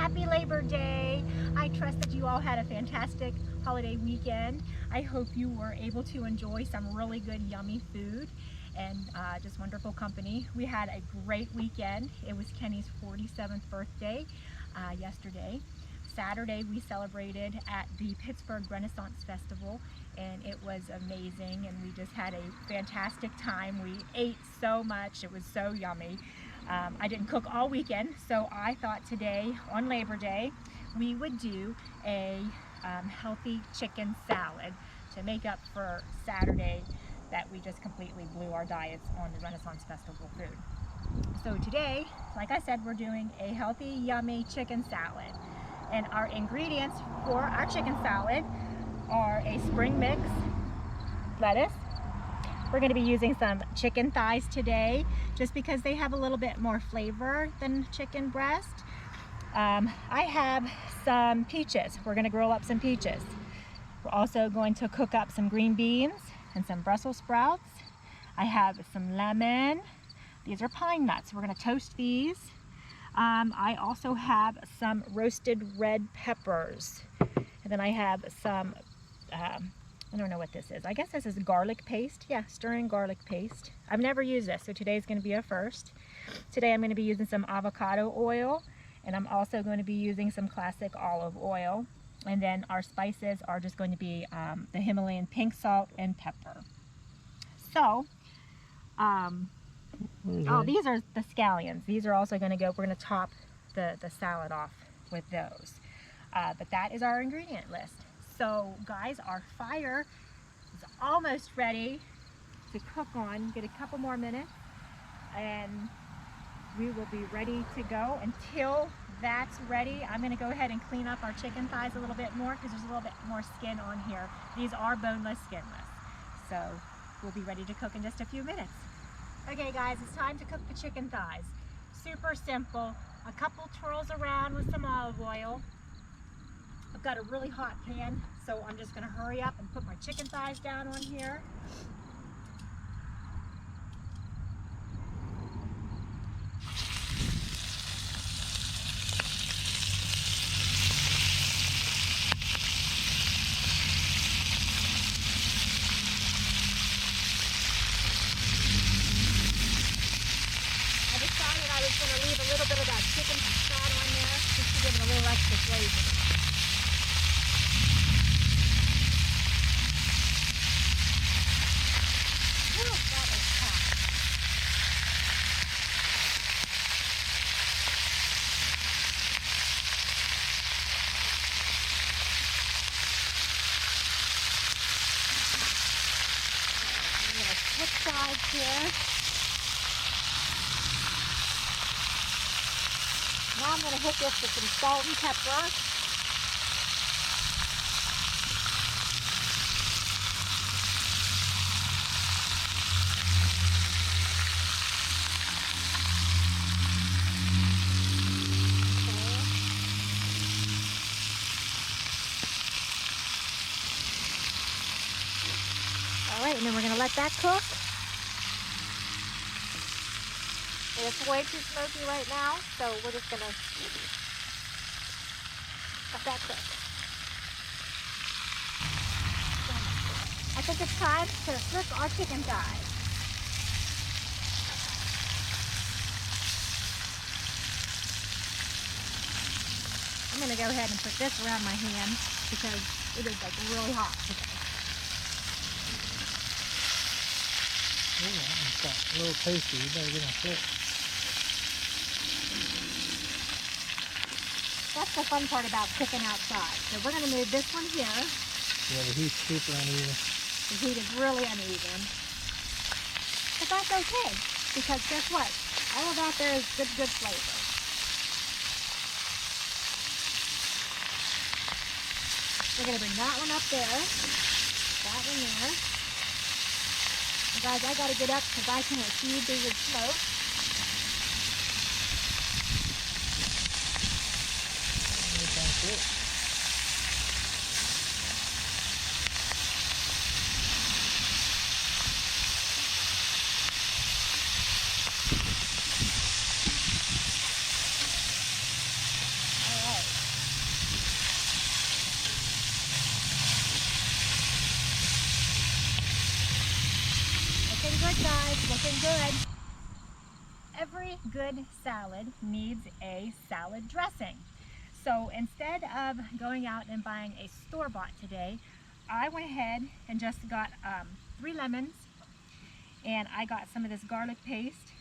Happy Labor Day. I trust that you all had a fantastic holiday weekend. I hope you were able to enjoy some really good, yummy food and just wonderful company. We had a great weekend. It was Kenny's 47th birthday yesterday. Saturday we celebrated at the Pittsburgh Renaissance Festival, and it was amazing, and we just had a fantastic time. We ate so much. It was so yummy. I didn't cook all weekend, so I thought today on Labor Day we would do a healthy chicken salad to make up for Saturday that we just completely blew our diets on the Renaissance Festival food. So today, like I said, we're doing a healthy, yummy chicken salad. And our ingredients for our chicken salad are a spring mix lettuce. We're going to be using some chicken thighs today just because they have a little bit more flavor than chicken breast. I have some peaches. We're going to grill up some peaches. We're also going to cook up some green beans and some Brussels sprouts. I have some lemon. These are pine nuts. We're going to toast these. I also have some roasted red peppers. And then I have some, I don't know what this is. I guess this is garlic paste. Yeah, stirring garlic paste. I've never used this, so today's going to be a first. Today I'm going to be using some avocado oil, and I'm also going to be using some classic olive oil. And then our spices are just going to be the Himalayan pink salt and pepper. So, oh, these are the scallions. These are also going to go, we're going to top the salad off with those. But that is our ingredient list. So guys, our fire is almost ready to cook on. Get a couple more minutes and we will be ready to go. Until that's ready, I'm going to go ahead and clean up our chicken thighs a little bit more because there's a little bit more skin on here. These are boneless, skinless. So we'll be ready to cook in just a few minutes. Okay guys, it's time to cook the chicken thighs. Super simple. A couple twirls around with some olive oil. I've got a really hot pan, so I'm just going to hurry up and put my chicken thighs down on here. I decided I was going to leave a little bit of that chicken fat on there just to give it a little extra flavor. Switch sides here. Now I'm going to hit this with some salt and pepper. Alright, and then we're going to let that cook. It's way too smoky right now, so we're just going to let that cook. I think it's time to cook our chicken thighs. I'm going to go ahead and put this around my hand because it is like really hot today. Oh, it's got a little tasty. You better get on flip. That's the fun part about cooking outside. So we're going to move this one here. Yeah, the heat's super uneven. The heat is really uneven. But that's okay, because guess what? All of that there is good, good flavor. We're going to bring that one up there. That one there. And guys, I got to get up because I can't see through the smoke. That's it. All right. good, guys. Looking good. Every good salad needs a salad dressing. So instead of going out and buying a store-bought today, I went ahead and just got 3 lemons, and I got some of this garlic paste,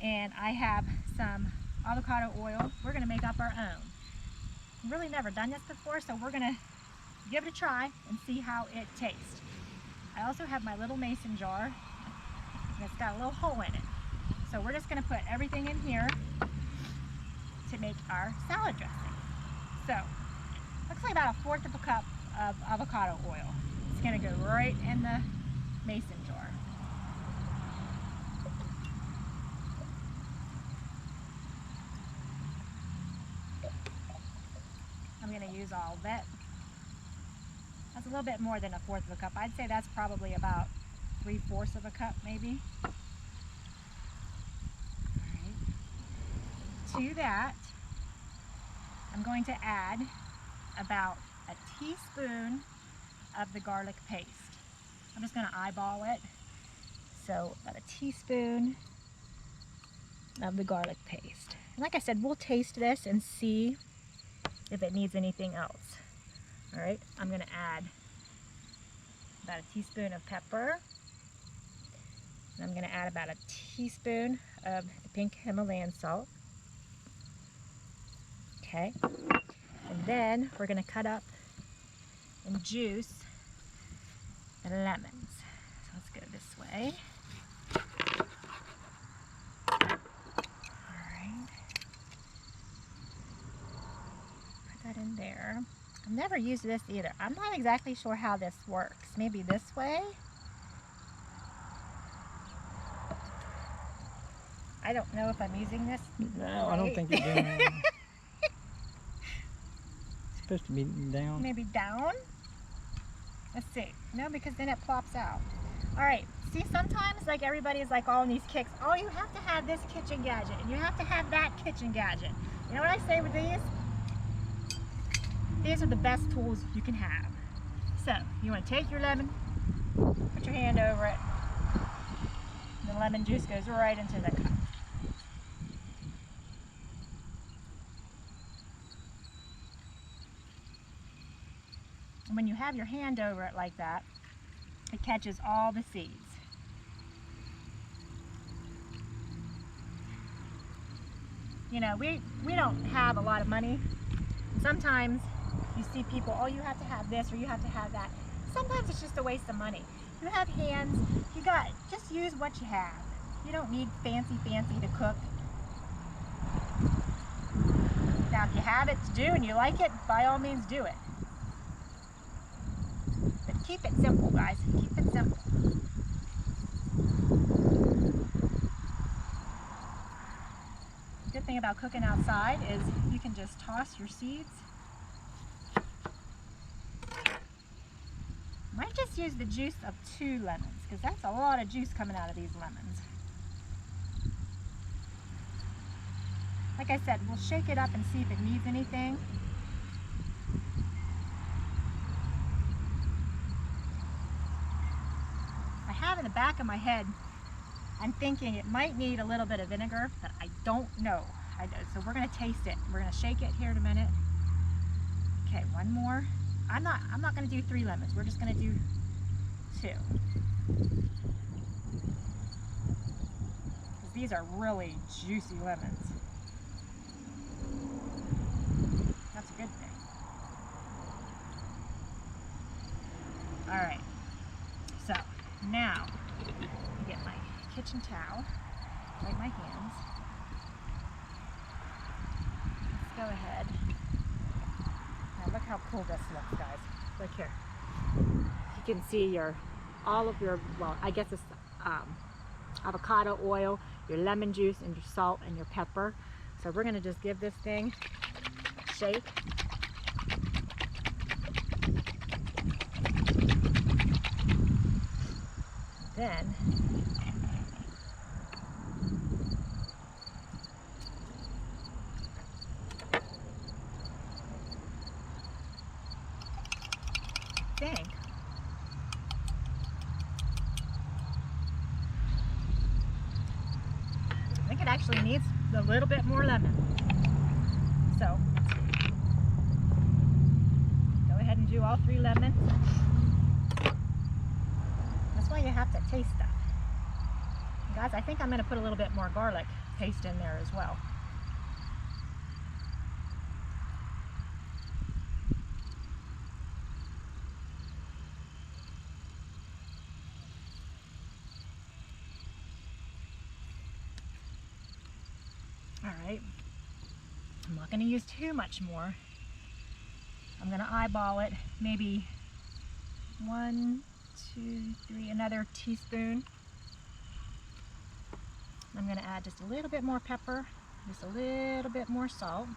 and I have some avocado oil. We're gonna make up our own. Really never done this before, so we're gonna give it a try and see how it tastes. I also have my little mason jar, and it's got a little hole in it. So we're just gonna put everything in here to make our salad dressing. So, looks like about 1/4 of a cup of avocado oil. It's gonna go right in the mason jar. I'm gonna use all of it. That's a little bit more than 1/4 of a cup. I'd say that's probably about 3/4 of a cup, maybe. To that, I'm going to add about a teaspoon of the garlic paste. I'm just going to eyeball it. So about a teaspoon of the garlic paste. And like I said, we'll taste this and see if it needs anything else. All right, I'm going to add about a teaspoon of pepper. And I'm going to add about a teaspoon of the pink Himalayan salt. Okay, and then we're going to cut up and juice the lemons. So let's go this way. All right, put that in there. I've never used this either. I'm not exactly sure how this works. Maybe this way? I don't know if I'm using this. No, right. I don't think you're doing it. Supposed to be down. Maybe down? Let's see. No, because then it plops out. All right. See, sometimes like everybody's like all in these kicks. Oh, you have to have this kitchen gadget and you have to have that kitchen gadget. You know what I say with these? These are the best tools you can have. So you want to take your lemon, put your hand over it, and the lemon juice goes right into the cup. When you have your hand over it like that, it catches all the seeds. You know, we don't have a lot of money. Sometimes you see people, oh, you have to have this or you have to have that. Sometimes it's just a waste of money. You have hands, just use what you have. You don't need fancy to cook. Now, if you have it to do and you like it, by all means do it. Keep it simple, guys. Keep it simple. The good thing about cooking outside is you can just toss your seeds. Might just use the juice of 2 lemons because that's a lot of juice coming out of these lemons. Like I said, we'll shake it up and see if it needs anything. In the back of my head, I'm thinking it might need a little bit of vinegar, but I don't know. So we're going to taste it. We're going to shake it here in a minute. Okay, one more. I'm not going to do 3 lemons. We're just going to do 2. Because these are really juicy lemons. That's a good thing. All right. So now, I get my kitchen towel, wipe my hands. Let's go ahead. Now look how cool this looks, guys. Look here. You can see all of your, well, I guess it's avocado oil, your lemon juice, and your salt and your pepper. So we're going to just give this thing a shake. Then little bit more lemon. So go ahead and do all 3 lemons. That's why you have to taste stuff. Guys, I think I'm going to put a little bit more garlic paste in there as well. All right, I'm not going to use too much more. I'm going to eyeball it, maybe 1, 2, 3, another teaspoon. I'm going to add just a little bit more pepper, just a little bit more salt.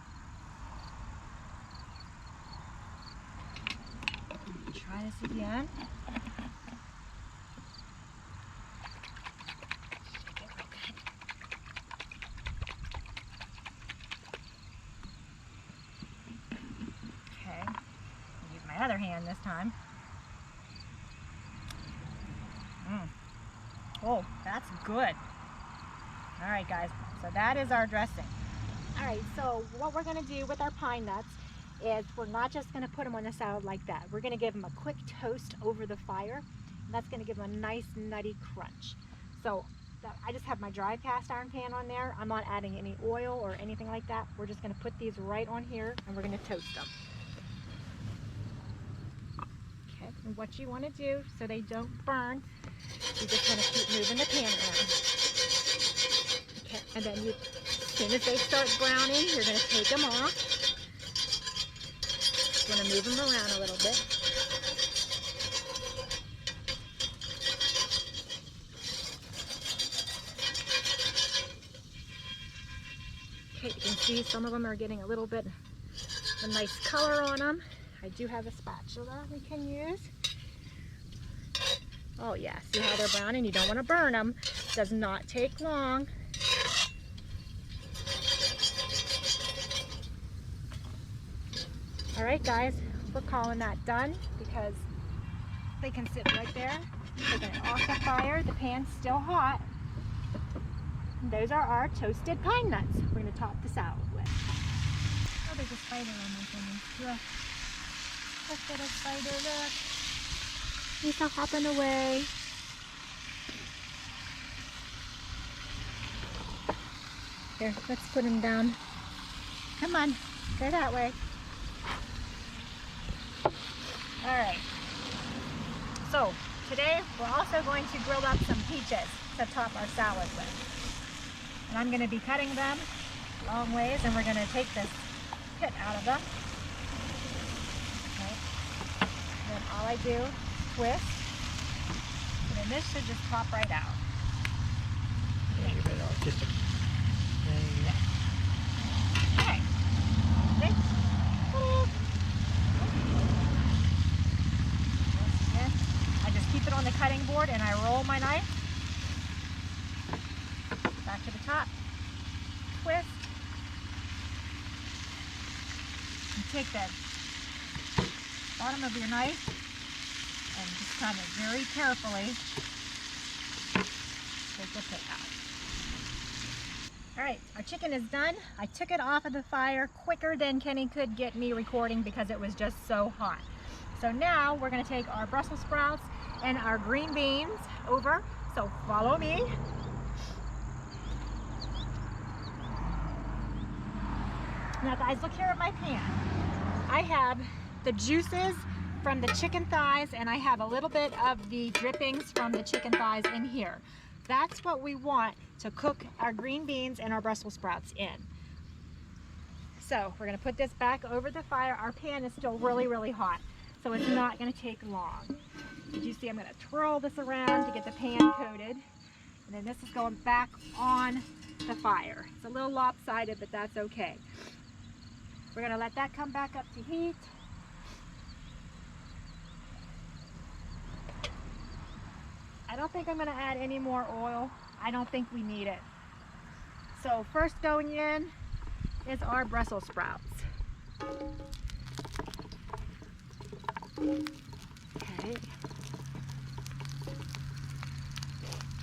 Try this again. Okay, I'll use my other hand this time. Oh, that's good. All right, guys, so that is our dressing. All right, so what we're gonna do with our pine nuts is we're not just gonna put them on the salad like that. We're gonna give them a quick toast over the fire, and that's gonna give them a nice nutty crunch. So I just have my dry cast iron pan on there. I'm not adding any oil or anything like that. We're just gonna put these right on here and we're gonna toast them. Okay, and what you wanna do so they don't burn, you just wanna keep moving the pan around. Okay, and then as soon as they start browning, you're going to take them off. Just want to move them around a little bit. Okay, you can see some of them are getting a little bit of a nice color on them. I do have a spatula we can use. Oh yeah, see how they're browning? You don't want to burn them. Does not take long. All right, guys, we're calling that done because they can sit right there. Taking it off the fire. The pan's still hot. And those are our toasted pine nuts we're going to top the salad with. Oh, there's a spider on my thing. Look. Look at a spider, look. He's all hopping away. Here, let's put him down. Come on, go that way. All right, so today we're also going to grill up some peaches to top our salad with. And I'm going to be cutting them long ways, and we're going to take this pit out of them. Okay. And then all I do, twist, and then this should just pop right out. Yeah, you better just Okay. Ready? I just keep it on the cutting board and I roll my knife back to the top, twist, and take the bottom of your knife and just kind of very carefully take the pit out. All right, our chicken is done. I took it off of the fire quicker than Kenny could get me recording because it was just so hot. So now we're gonna take our Brussels sprouts and our green beans over. So follow me. Now guys, look here at my pan. I have the juices from the chicken thighs and I have a little bit of the drippings from the chicken thighs in here. That's what we want to cook our green beans and our Brussels sprouts in. So we're gonna put this back over the fire. Our pan is still really, really hot, so it's not gonna take long. Did you see I'm gonna twirl this around to get the pan coated, and then this is going back on the fire. It's a little lopsided, but that's okay. We're gonna let that come back up to heat. I don't think I'm gonna add any more oil. I don't think we need it. So first going in is our Brussels sprouts. Okay.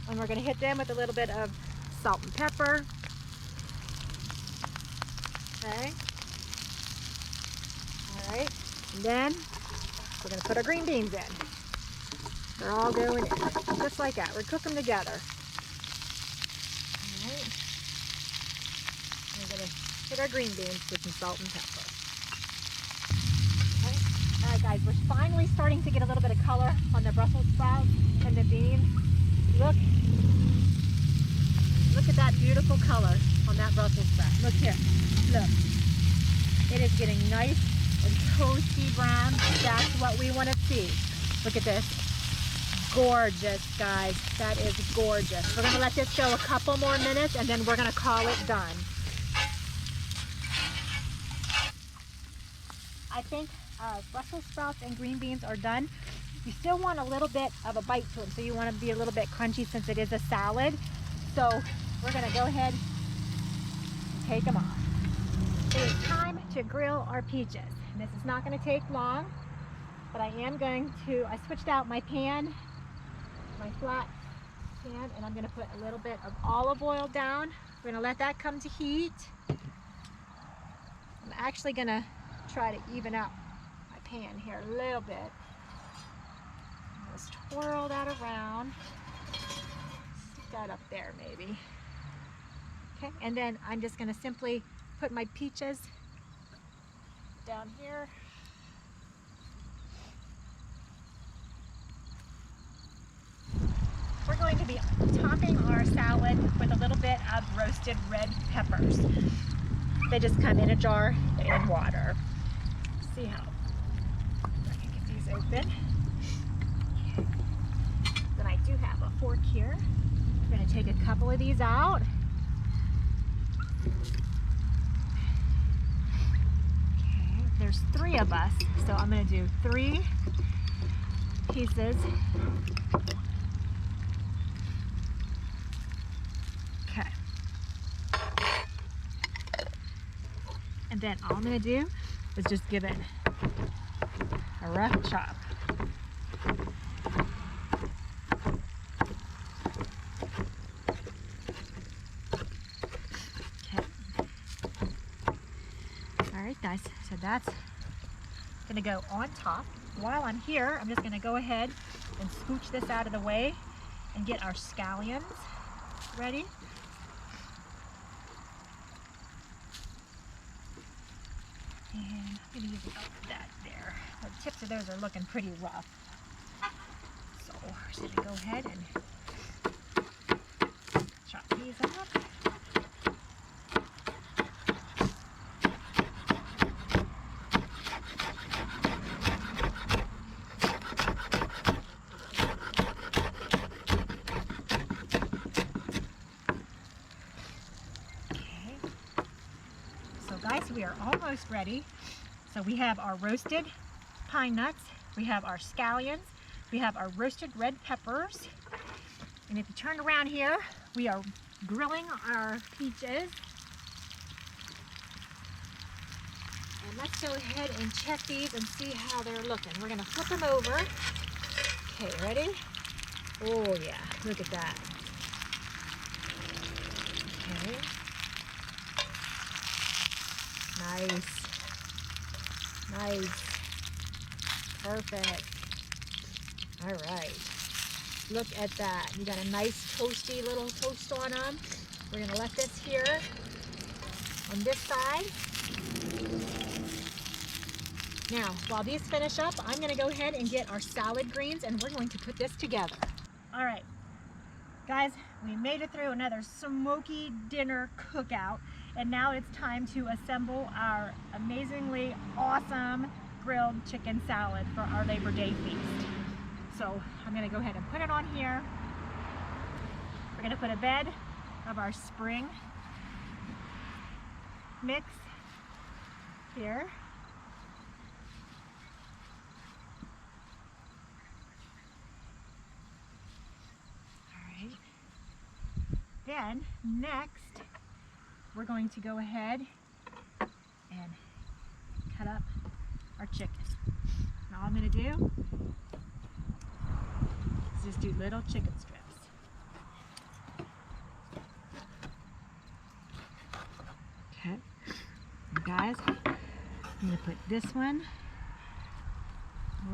And we're gonna hit them with a little bit of salt and pepper. Okay. All right. And then we're going to put our green beans in. They're all going in, just like that. We're cooking them together. All right. We're going to put our green beans with some salt and pepper. Okay. All right, guys, we're finally starting to get a little bit of color on the Brussels sprouts and the beans. Look at that beautiful color on that Brussels sprout. Look here. Look. It is getting nice and toasty brown. That's what we want to see. Look at this. Gorgeous, guys. That is gorgeous. We're going to let this go a couple more minutes and then we're going to call it done. I think Brussels sprouts and green beans are done. You still want a little bit of a bite to them, so you want to be a little bit crunchy since it is a salad. So we're going to go ahead and take them off. It is time to grill our peaches. And this is not going to take long, but I switched out my pan, my flat pan, and I'm going to put a little bit of olive oil down. We're going to let that come to heat. I'm actually going to try to even out my pan here a little bit. Just twirl that around. Stick that up there maybe. Okay, and then I'm just going to simply put my peaches down here. We're going to be topping our salad with a little bit of roasted red peppers. They just come in a jar in water. See how I can get these open. Then I do have a fork here. I'm going to take a couple of these out. Okay, there's 3 of us, so I'm going to do 3 pieces. Okay. And then all I'm going to do is just give it a rough chop. Alright guys, so that's going to go on top. While I'm here, I'm just going to go ahead and scooch this out of the way and get our scallions ready. And I'm going to use about that there. The tips of those are looking pretty rough. So I'm just going to go ahead and chop these up. Guys, we are almost ready. So we have our roasted pine nuts, we have our scallions, we have our roasted red peppers, and if you turn around here, we are grilling our peaches. And let's go ahead and check these and see how they're looking. We're going to flip them over. Okay, ready? Oh yeah, look at that. Okay. Nice. Nice. Perfect. All right. Look at that. You got a nice toasty little toast on them. We're going to let this here on this side. Now, while these finish up, I'm going to go ahead and get our salad greens and we're going to put this together. All right. Guys, we made it through another smoky dinner cookout. And now it's time to assemble our amazingly awesome grilled chicken salad for our Labor Day feast. So I'm going to go ahead and put it on here. We're going to put a bed of our spring mix here. All right. Then next, we're going to go ahead and cut up our chicken. Now all I'm going to do is just do little chicken strips. Okay. Guys, I'm gonna put this one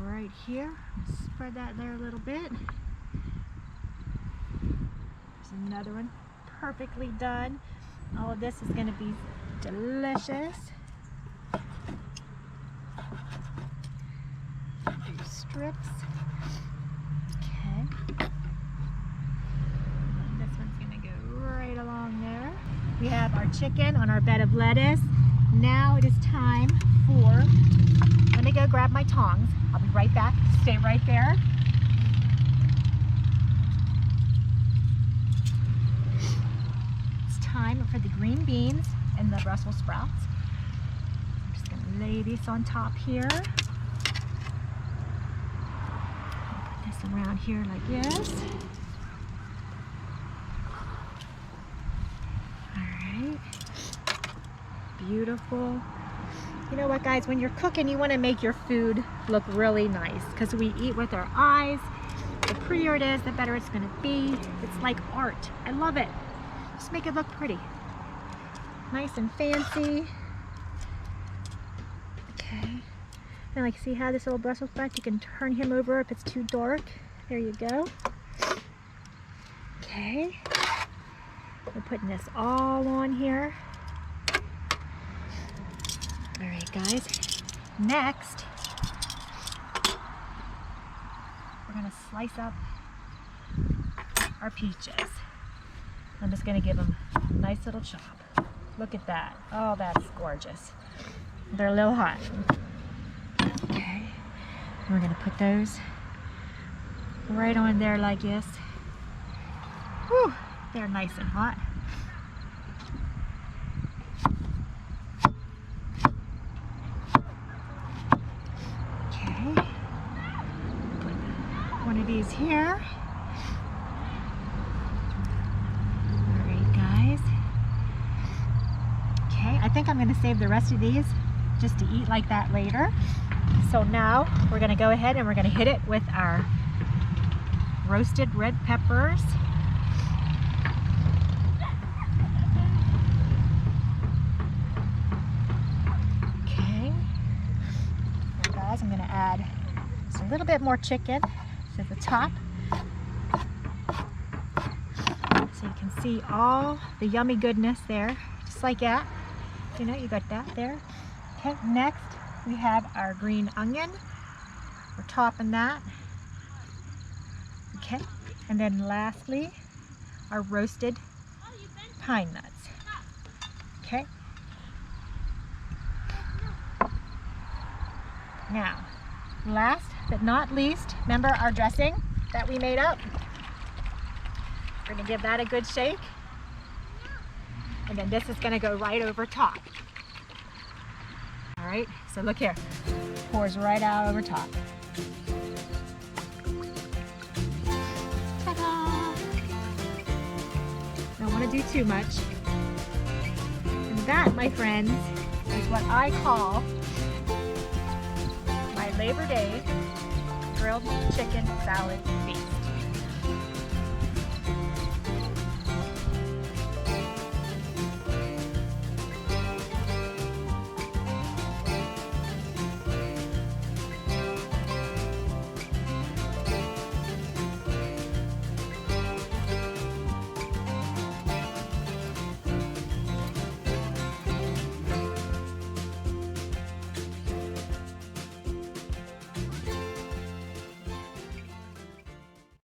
right here. Spread that there a little bit. There's another one perfectly done. All of this is gonna be delicious. Do strips. Okay. This one's gonna go right along there. We have our chicken on our bed of lettuce. Now it is time for, let me go grab my tongs. I'll be right back. Stay right there. It's time for the green beans and the Brussels sprouts. I'm just gonna lay these on top here. Put this around here like this. Beautiful. You know what, guys, when you're cooking, you want to make your food look really nice, because we eat with our eyes. The prettier it is, the better it's going to be. It's like art. I love it. Just make it look pretty. Nice and fancy. Okay. And like, see how this little Brussels sprout, you can turn him over if it's too dark. There you go. Okay. We're putting this all on here. All right, guys, next, we're gonna slice up our peaches. I'm just gonna give them a nice little chop. Look at that. Oh, that's gorgeous. They're a little hot. Okay, we're gonna put those right on there like this. Whew, they're nice and hot. One of these here. Alright, guys. Okay, I think I'm going to save the rest of these just to eat like that later. So now we're going to go ahead and we're going to hit it with our roasted red peppers. Okay. Now, guys, I'm going to add just a little bit more chicken to the top, so you can see all the yummy goodness there, just like that. You know, you got that there. Okay, next we have our green onion. We're topping that. Okay, and then lastly, our roasted pine nuts. Okay. Now, last but not least, remember our dressing that we made up? We're gonna give that a good shake. And then this is gonna go right over top. All right, so look here. Pours right out over top. Ta-da! Don't wanna do too much. And that, my friends, is what I call my Labor Day grilled chicken salad feast.